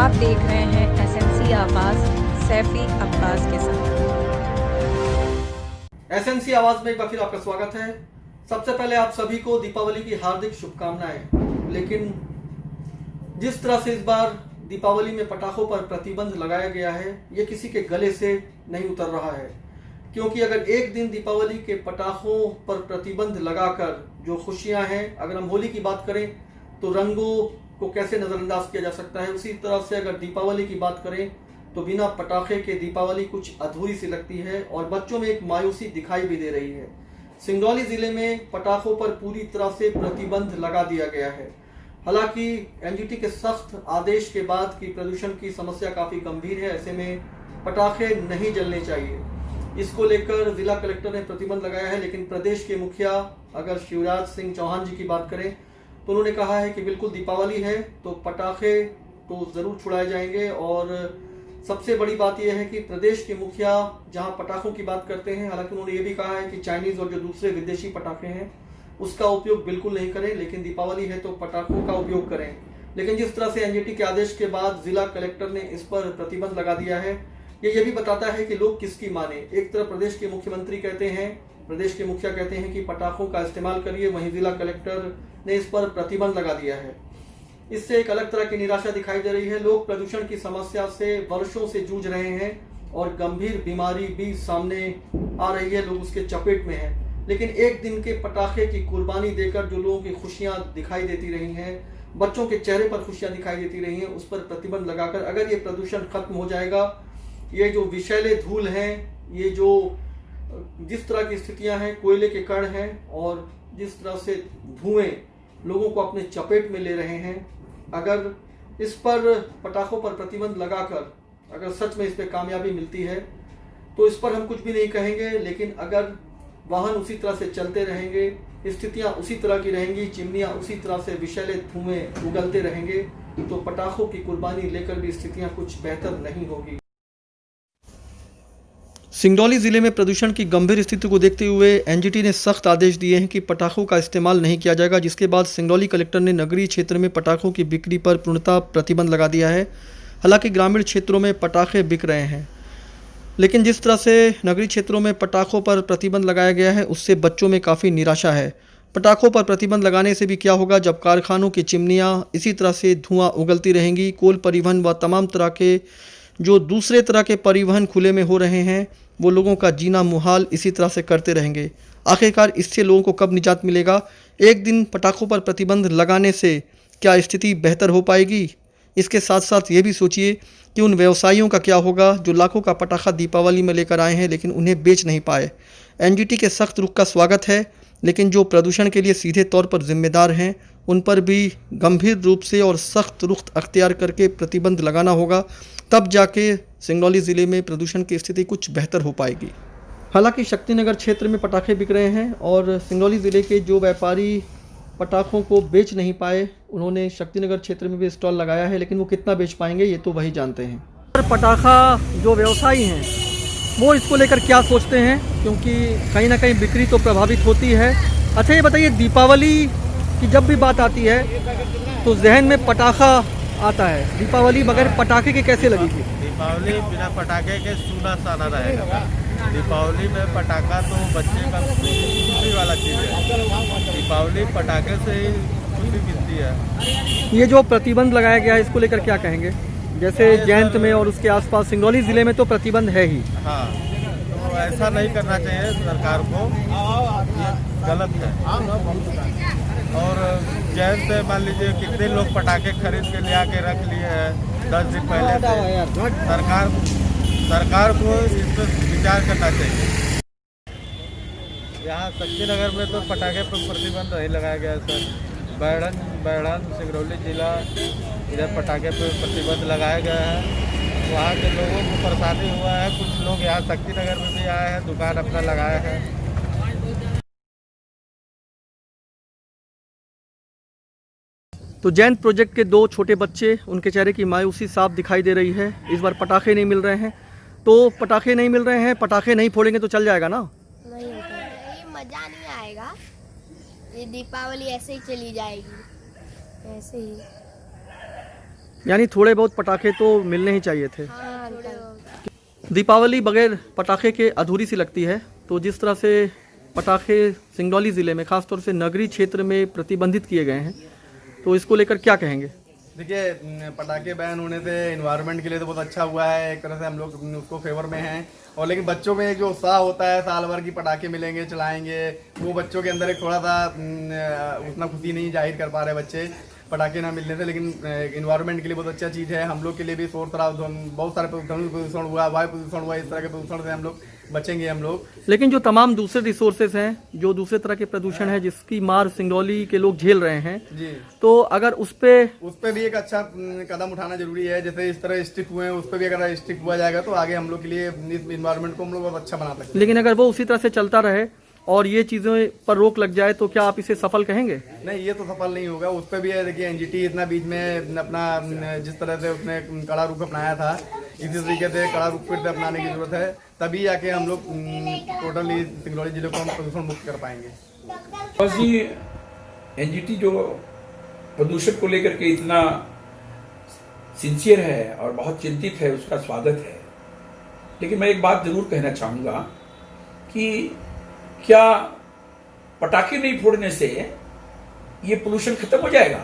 आप देख रहे हैं एसएनसी आवाज सैफी अब्बास के साथ। एसएनसी आवाज में एक बार फिर आपका स्वागत है। सबसे पहले आप सभी को दीपावली की हार्दिक शुभकामनाएं। लेकिन जिस तरह से इस बार दीपावली में पटाखों पर प्रतिबंध लगाया गया है, ये किसी के गले से नहीं उतर रहा है। क्योंकि अगर एक दिन दीपावली के पटाखों पर प्रतिबंध लगाकर जो खुशियां हैं, अगर हम होली की बात करें तो रंगों को कैसे नजरअंदाज किया जा सकता है, उसी तरह से अगर दीपावली की बात करें तो बिना पटाखे के दीपावली कुछ अधूरी सी लगती है और बच्चों में एक मायूसी दिखाई भी दे रही है। सिंगरौली जिले में पटाखों पर पूरी तरह से प्रतिबंध लगा दिया गया है। हालांकि एनजीटी के सख्त आदेश के बाद की प्रदूषण की समस्या काफी गंभीर है, ऐसे में पटाखे नहीं जलने चाहिए। इसको लेकर जिला कलेक्टर ने प्रतिबंध लगाया है, लेकिन प्रदेश के मुखिया अगर शिवराज सिंह चौहान जी की बात करें तो उन्होंने कहा है कि बिल्कुल दीपावली है तो पटाखे तो जरूर छुड़ाए जाएंगे। और सबसे बड़ी बात यह है कि प्रदेश के मुखिया जहां पटाखों की बात करते हैं, हालांकि उन्होंने ये भी कहा है कि चाइनीज और जो दूसरे विदेशी पटाखे हैं उसका उपयोग बिल्कुल नहीं करें, लेकिन दीपावली है तो पटाखों का उपयोग करें। लेकिन जिस तरह से एनजीटी के आदेश के बाद जिला कलेक्टर ने इस पर प्रतिबंध लगा दिया है, ये भी बताता है कि लोग किसकी माने। एक तरफ प्रदेश के मुख्यमंत्री कहते हैं, प्रदेश के मुखिया कहते हैं कि पटाखों का इस्तेमाल करिए, वहीं जिला कलेक्टर ने इस पर प्रतिबंध लगा दिया है। इससे एक अलग तरह की निराशा दिखाई दे रही है। लोग प्रदूषण की समस्या से वर्षों से जूझ रहे हैं और गंभीर बीमारी भी सामने आ रही है, लोग उसके चपेट में हैं। लेकिन एक दिन के पटाखे की कुर्बानी देकर जो लोगों की खुशियां दिखाई देती रही हैं, बच्चों के चेहरे पर खुशियां दिखाई देती रही हैं, उस पर प्रतिबंध लगाकर अगर ये प्रदूषण खत्म हो जाएगा, ये जो विषैले धूल हैं, ये जो जिस तरह की स्थितियां हैं, कोयले के कण हैं और जिस तरह से धुएं लोगों को अपने चपेट में ले रहे हैं, अगर इस पर पटाखों पर प्रतिबंध लगाकर अगर सच में इस पर कामयाबी मिलती है तो इस पर हम कुछ भी नहीं कहेंगे। लेकिन अगर वाहन उसी तरह से चलते रहेंगे, स्थितियां उसी तरह की रहेंगी, चिमनियां उसी तरह से विषैले धुएं उगलते रहेंगे, तो पटाखों की कुर्बानी लेकर भी स्थितियां कुछ बेहतर नहीं होगी। सिंगरौली जिले में प्रदूषण की गंभीर स्थिति को देखते हुए एनजीटी ने सख्त आदेश दिए हैं कि पटाखों का इस्तेमाल नहीं किया जाएगा, जिसके बाद सिंगरौली कलेक्टर ने नगरीय क्षेत्र में पटाखों की बिक्री पर पूर्णतः प्रतिबंध लगा दिया है। हालांकि ग्रामीण क्षेत्रों में पटाखे बिक रहे हैं, लेकिन जिस तरह से नगरीय क्षेत्रों में पटाखों पर प्रतिबंध लगाया गया है उससे बच्चों में काफ़ी निराशा है। पटाखों पर प्रतिबंध लगाने से भी क्या होगा, जब कारखानों की चिमनियाँ इसी तरह से धुआं उगलती रहेंगी, कोल परिवहन व तमाम तरह के जो दूसरे तरह के परिवहन खुले में हो रहे हैं, वो लोगों का जीना मुहाल इसी तरह से करते रहेंगे। आखिरकार इससे लोगों को कब निजात मिलेगा? एक दिन पटाखों पर प्रतिबंध लगाने से क्या स्थिति बेहतर हो पाएगी? इसके साथ साथ ये भी सोचिए कि उन व्यवसायियों का क्या होगा जो लाखों का पटाखा दीपावली में लेकर आए हैं लेकिन उन्हें बेच नहीं पाए। एनजीटी के सख्त रुख का स्वागत है, लेकिन जो प्रदूषण के लिए सीधे तौर पर जिम्मेदार हैं उन पर भी गंभीर रूप से और सख्त रुख अख्तियार करके प्रतिबंध लगाना होगा, तब जाके सिंगरौली ज़िले में प्रदूषण की स्थिति कुछ बेहतर हो पाएगी। हालांकि शक्तिनगर क्षेत्र में पटाखे बिक रहे हैं और सिंगरौली ज़िले के जो व्यापारी पटाखों को बेच नहीं पाए, उन्होंने शक्तिनगर क्षेत्र में भी स्टॉल लगाया है, लेकिन वो कितना बेच पाएंगे ये तो वही जानते हैं। पटाखा जो व्यवसायी हैं वो इसको लेकर क्या सोचते हैं, क्योंकि कहीं ना कहीं बिक्री तो प्रभावित होती है। अच्छा ये बताइए, दीपावली की जब भी बात आती है तो जहन में पटाखा आता है, दीपावली बगैर पटाखे के कैसे लगेगी? दीपावली बिना पटाखे के सूना साना रहेगा। दीपावली में पटाखा तो बच्चे का खुशी वाला चीज़ है। दीपावली पटाखे से ही खुशी मिलती है। ये जो प्रतिबंध लगाया गया है इसको लेकर क्या कहेंगे? जैसे जयंत में और उसके आसपास सिंगरौली ज़िले में तो प्रतिबंध है ही। हाँ, तो ऐसा नहीं करना चाहिए सरकार को, ये गलत है। और जयंत पे मान लीजिए कितने लोग पटाखे खरीद के ले आके रख लिए हैं 10 दिन पहले से। सरकार को इस पर विचार करना चाहिए। यहाँ शक्तिनगर में तो पटाखे पर प्रतिबंध नहीं लगाया गया है सर। बैढ़न सिंगरौली जिला, इधर पटाखे पर प्रतिबंध लगाया गया है। वहाँ के लोगों को परेशानी हुआ है, कुछ लोग यहाँ शक्तिनगर में भी आए हैं, दुकान अपना लगाया है। तो जैन प्रोजेक्ट के 2 छोटे बच्चे, उनके चेहरे की मायूसी साफ दिखाई दे रही है। इस बार पटाखे नहीं मिल रहे हैं, तो पटाखे नहीं मिल रहे हैं, पटाखे नहीं फोड़ेंगे तो चल जाएगा ना? नहीं होता, ये मज़ा नहीं आएगा। ये दीपावली ऐसे ही चली जाएगी, ऐसे ही। यानी थोड़े बहुत पटाखे तो मिलने ही चाहिए थे। हाँ थोड़े बहुत। दीपावली बगैर पटाखे के अधूरी सी लगती है। तो जिस तरह से पटाखे सिंगरौली ज़िले में खासतौर से नगरीय क्षेत्र में प्रतिबंधित किए गए हैं, तो इसको लेकर क्या कहेंगे? देखिए, पटाखे बैन होने से इन्वायरमेंट के लिए तो बहुत अच्छा हुआ है, एक तरह से हम लोग उसको फेवर में हैं। और लेकिन बच्चों में एक जो उत्साह होता है साल भर की पटाखे मिलेंगे चलाएंगे, वो बच्चों के अंदर एक थोड़ा सा उतना खुशी नहीं जाहिर कर पा रहे बच्चे पटाखे ना मिलने से। लेकिन इन्वायरमेंट के लिए बहुत अच्छा चीज़ है, हम लोग के लिए भी शोर शराब बहुत सारे प्रदूषण हुआ, वायु प्रदूषण हुआ, इस तरह के प्रदूषण से हम लोग बचेंगे हम लोग। लेकिन जो तमाम दूसरे रिसोर्सेज हैं, जो दूसरे तरह के प्रदूषण है जिसकी मार सिंगरौली के लोग झेल रहे हैं जी, तो अगर उस पे भी एक अच्छा कदम उठाना जरूरी है। जैसे इस तरह स्ट्रिक्ट हुए हैं, उस पर भी अगर स्ट्रिक्ट हुआ जाएगा तो आगे हम लोग के लिए इस इन्वायरमेंट को हम लोग बहुत अच्छा बना सकते हैं। लेकिन अगर वो उसी तरह से चलता रहे और ये चीज़ें पर रोक लग जाए तो क्या आप इसे सफल कहेंगे? नहीं, ये तो सफल नहीं होगा। उस पर भी है, देखिए एनजीटी इतना बीच में अपना जिस तरह से उसने कड़ा रुख अपनाया था, इसी तरीके से कड़ा रुख फिर से अपनाने की जरूरत है, तभी जाके हम लोग टोटली सिंगरौली जिले को हम प्रदूषण मुक्त कर पाएंगे। बस ये एनजीटी जो प्रदूषण को लेकर के इतना सिंसियर है और बहुत चिंतित है, उसका स्वागत है। लेकिन मैं एक बात जरूर कहना चाहूँगा कि क्या पटाखे नहीं फोड़ने से ये पोल्यूशन खत्म हो जाएगा?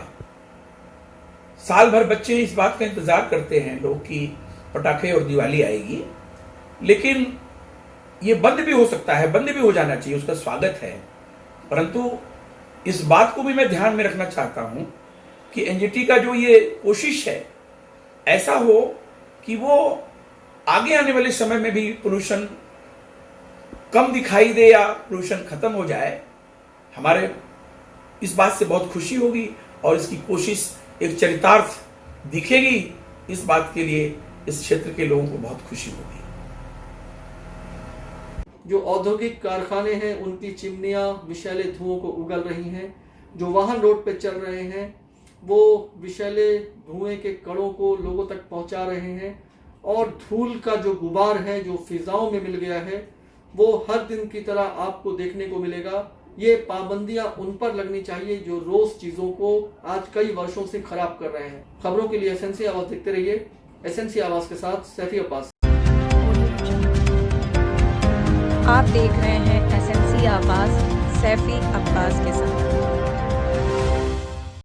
साल भर बच्चे इस बात का इंतजार करते हैं लोग कि पटाखे और दिवाली आएगी, लेकिन ये बंद भी हो सकता है, बंद भी हो जाना चाहिए, उसका स्वागत है। परंतु इस बात को भी मैं ध्यान में रखना चाहता हूं कि एनजीटी का जो ये कोशिश है ऐसा हो कि वो आगे आने वाले समय में भी पोल्यूशन कम दिखाई दे या पोल्यूशन खत्म हो जाए। हमारे इस बात से बहुत खुशी होगी और इसकी कोशिश एक चरितार्थ दिखेगी। इस बात के लिए इस क्षेत्र के लोगों को बहुत खुशी होगी। जो औद्योगिक कारखाने हैं उनकी चिमनियां विषैले धुओं को उगल रही हैं। जो वाहन रोड पे चल रहे हैं वो विषैले धुएं के कणों को लोगों तक पहुंचा रहे हैं। और धूल का जो गुबार है जो फिजाओं में मिल गया है वो हर दिन की तरह आपको देखने को मिलेगा। ये पाबंदियां उन पर लगनी चाहिए जो रोज चीजों को आज कई वर्षों से खराब कर रहे हैं। खबरों के लिए एसएनसी आवाज देखते रहिए। एसएनसी आवाज के साथ सैफी अब्बास। आप देख रहे हैं एसएनसी आवाज सैफी अब्बास के साथ।